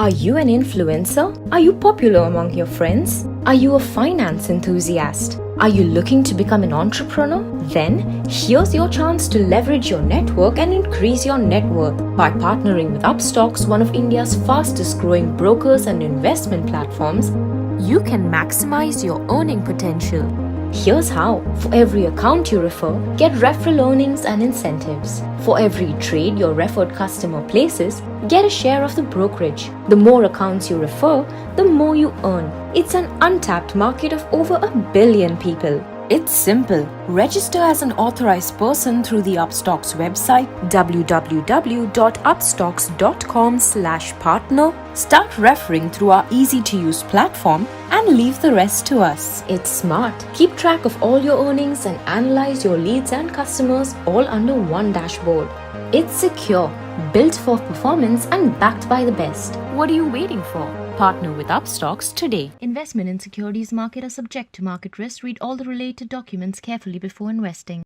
Are you an influencer? Are you popular among your friends? Are you a finance enthusiast? Are you looking to become an entrepreneur? Then, here's your chance to leverage your network and increase your net worth by partnering with Upstox, one of India's fastest growing brokers and investment platforms. You can maximize your earning potential. Here's how. For every account you refer, get referral earnings and incentives. For every trade your referred customer places, get a share of the brokerage. The more accounts you refer, the more you earn. It's an untapped market of over 1 billion people. It's simple. Register as an authorized person through the Upstox website www.upstox.com/partner. Start referring through our easy-to-use platform and leave the rest to us. It's smart. Keep track of all your earnings and analyze your leads and customers all under one dashboard. It's secure, built for performance and backed by the best. What are you waiting for? Partner with Upstox today. Investment in securities market are subject to market risk. Read all the related documents carefully before investing.